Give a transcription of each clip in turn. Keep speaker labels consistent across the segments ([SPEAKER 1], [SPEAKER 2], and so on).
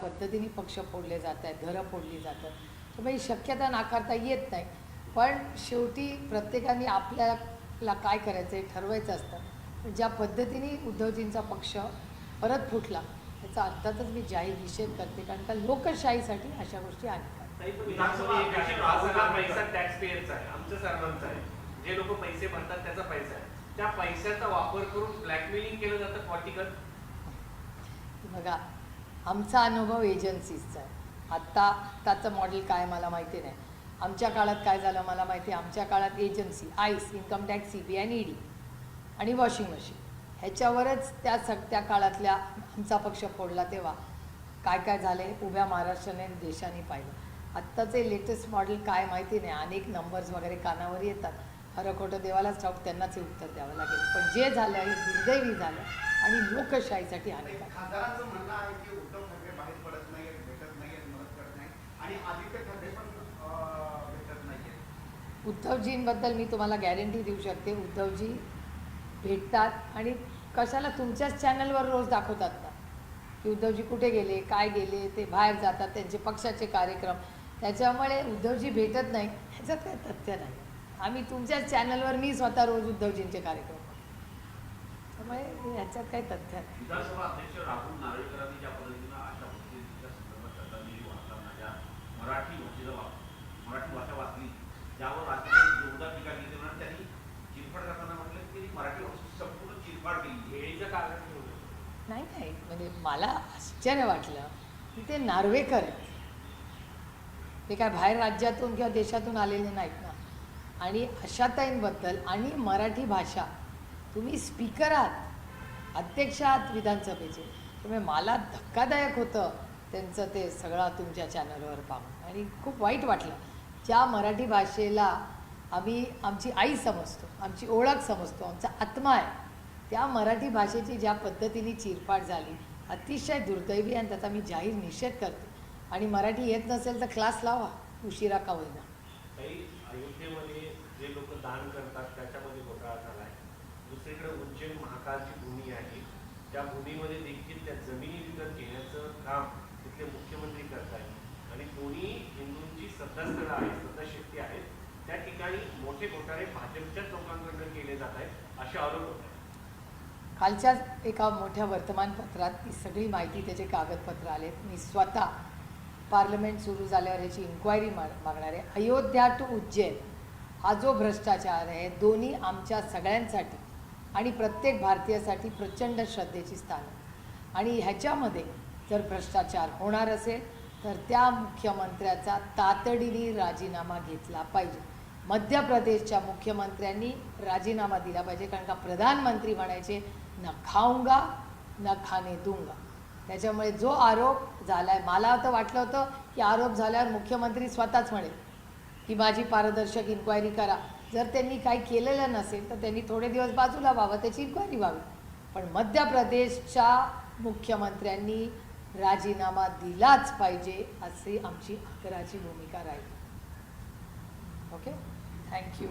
[SPEAKER 1] पद्धतीने पक्ष फोडले जात आहेत, घरं फोडली जातात, तर मग ही शक्यता नाकारता येत नाही. पण शेवटी प्रत्येकाने आपल्याला काय करायचं हे ठरवायचं असतं. पण ज्या पद्धतीने उद्धवजींचा पक्ष परत फुटला याचा अर्थातच मी जाहीर निषेध करते, कारण का लोकशाहीसाठी अशा गोष्टी हानिकारक.
[SPEAKER 2] पैसा टॅक्स पेयरचा आहे, आमच्या सर्वांचा आहे. जे लोक पैसे भरतात त्याचा पैसा आहे, त्या पैशाचा वापर करून ब्लॅकमेलिंग केलं जातं पॉलिटिकल.
[SPEAKER 1] बघा, आमचा अनुभव एजन्सीजचा आहे. आत्ताचं मॉडेल काय मला माहिती नाही. आमच्या काळात काय झालं मला माहिती आहे. आमच्या काळात agency, ice, income tax, CBI आणि ED आणि वॉशिंग मशीन ह्याच्यावरच त्या काळातल्या आमचा पक्ष फोडला तेव्हा काय काय झाले उभ्या महाराष्ट्राने देशाने पाहिलं. आत्ताचे लेटेस्ट मॉडेल काय माहिती नाही. अनेक नंबर्स वगैरे कानावर येतात. खरं खोटं देवालाच ठाऊक, त्यांनाच उत्तर द्यावं लागेल. पण जे झालं हे दुर्दैवी झालं आणि लोकशाहीसाठी हानिकारक.
[SPEAKER 3] खासदारांचं म्हणणं आहे की उद्धव ठाकरे बाहेर पडत नाही, भेटत नाही, मदत करत नाही आणि आदित्य ठाकरे पण भेटत नाही.
[SPEAKER 1] उद्धवजींबद्दल मी तुम्हाला गॅरंटी देऊ शकते, उद्धवजी भेटतात आणि कशाला तुमच्याच चॅनलवर रोज दाखवतात ना की उद्धवजी कुठे गेले, काय गेले, ते बाहेर जातात, त्यांचे पक्षाचे कार्यक्रम. त्याच्यामुळे उद्धवजी भेटत नाही ह्याच्यात काही तथ्य नाही. आम्ही तुमच्याच चॅनलवर मी स्वतः रोज उद्धवजींचे कार्यक्रम करतो, त्यामुळे ह्याच्यात काही तथ्य नाही.
[SPEAKER 4] विधानसभा अध्यक्ष राहुल नार्वेकरांनी ज्या पद्धतीनं अशा पद्धतीच्या संदर्भात श्रद्धांजली वाहताना ज्या मराठी भाषा वाचली त्यावर राजकीय जोरदार टीका केली आणि त्यांनी चिरफाड करताना म्हटलं की मराठी भाषेची संपूर्ण चिरफाड केली.
[SPEAKER 2] वेळीचं कारण
[SPEAKER 1] नाही म्हणजे मला आश्चर्य वाटलं की ते नार्वेकर आहेत, ते काय बाहेर राज्यातून किंवा देशातून आलेले नाहीत ना. आणि आशाताईंबद्दल आणि मराठी भाषा, तुम्ही स्पीकर आहात, अध्यक्ष आहात विधानसभेचे, त्यामुळे मला धक्कादायक होतं त्यांचं ते सगळं तुमच्या चॅनलवर पाहून आणि खूप वाईट वाटलं. ज्या मराठी भाषेला आम्ही आमची आई समजतो, आमची ओळख समजतो, आमचा आत्मा आहे, त्या मराठी भाषेची ज्या पद्धतीने चिरफाड झाली अतिशय दुर्दैवी आणि त्याचा मी जाहीर निषेध करते. आणि मराठी येत नसेल तर क्लास लावा, उशिरा का होईना.
[SPEAKER 2] काही अयोध्येमध्ये जे लोक दान करतात त्याच्यामध्ये घोटाळा झाला आहे. दुसरीकडे उज्जैन महाकालची भूमी आहे, त्या भूमीमध्ये देखील त्या जमिनी विकत घेण्याचं काम तिथले मुख्यमंत्री करत आहेत आणि दोन्ही हिंदूंची श्रद्धास्थळं आहेत, श्रद्धाशक्ती आहेत, त्या ठिकाणी मोठे घोटाळे भाजपच्याच लोकांकडून केले जात आहेत असे आरोप होत आहेत.
[SPEAKER 1] कालच्याच एका मोठ्या वर्तमानपत्रात ही सगळी माहिती, त्याचे कागदपत्र आलेत. मी स्वतः पार्लमेंट सुरू झाल्यावर याची इन्क्वायरी मागणार आहे. अयोध्या टू उज्जैन हा जो भ्रष्टाचार आहे, दोन्ही आमच्या सगळ्यांसाठी आणि प्रत्येक भारतीयासाठी प्रचंड श्रद्धेची स्थान आहे. आणि ह्याच्यामध्ये जर भ्रष्टाचार होणार असेल तर त्या मुख्यमंत्र्याचा तातडीने राजीनामा घेतला पाहिजे. मध्य प्रदेशच्या मुख्यमंत्र्यांनी राजीनामा दिला पाहिजे, कारण का प्रधानमंत्री म्हणायचे न खाऊंगा न खाने दूंगा. त्याच्यामुळे जो आरोप झाला आहे, मला तर वाटलं होतं की आरोप झाल्यावर मुख्यमंत्री स्वतःच म्हणेल की माझी पारदर्शक इन्क्वायरी करा. जर त्यांनी काही केलेलं नसेल तर त्यांनी थोडे दिवस बाजूला व्हावं, त्याची इन्क्वायरी व्हावी. पण मध्य प्रदेशच्या मुख्यमंत्र्यांनी राजीनामा दिलाच पाहिजे अशी आमची आग्रहाची भूमिका राहील. Okay, thank you.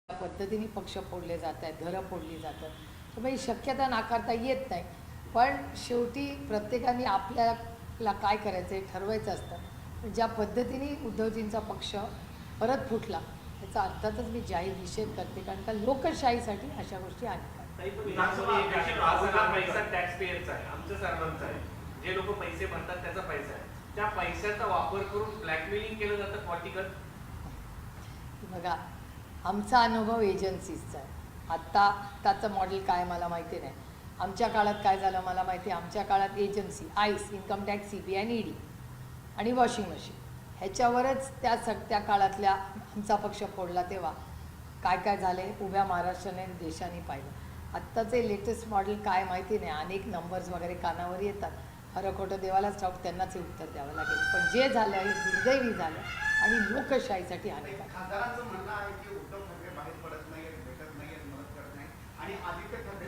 [SPEAKER 1] पद्धतीने पक्ष फोडले जात आहेत, घरं फोडली जातात, तर मग ही शक्यता नाकारता येत नाही. पण शेवटी प्रत्येकाने आपल्याला काय करायचं हे ठरवायचं असतं. ज्या पद्धतीने उद्धवजींचा पक्ष परत फुटला याचा अर्थातच मी जाहीर निषेध करते, कारण का लोकशाहीसाठी अशा गोष्टी हानिकारक.
[SPEAKER 2] पैसा टॅक्स पेयरचा आहे, आमच्या सर्वांचा आहे. जे लोक पैसे भरतात त्याचा पैसा आहे, त्या पैशाचा वापर करून ब्लॅकमेलिंग केलं जातं पॉलिटिकल.
[SPEAKER 1] बघा, आमचा अनुभव एजन्सीजचा आहे. आत्ताचं मॉडेल काय मला माहिती नाही. आमच्या काळात काय झालं मला माहिती आहे. आमच्या काळात agency, ice, income tax, CBI आणि ED आणि वॉशिंग मशीन ह्याच्यावरच त्या काळातल्या आमचा पक्ष फोडला तेव्हा काय काय झाले उभ्या महाराष्ट्राने देशाने पाहिलं. आत्ताचे लेटेस्ट मॉडेल काय माहिती नाही, अनेक नंबर्स वगैरे कानावर येतात, खरं खोटं देवालाच ठाऊक, त्यांनाच हे उत्तर द्यावं लागेल. पण जे झालं हे दुर्दैवी झालं आणि लोकशाहीसाठी हानिकारक.
[SPEAKER 3] खासदारांचं म्हणणं आहे की उद्धव ठाकरे बाहेर पडत नाहीये, भेटत नाहीये, मदत करत नाही आणि आदित्य ठाकरे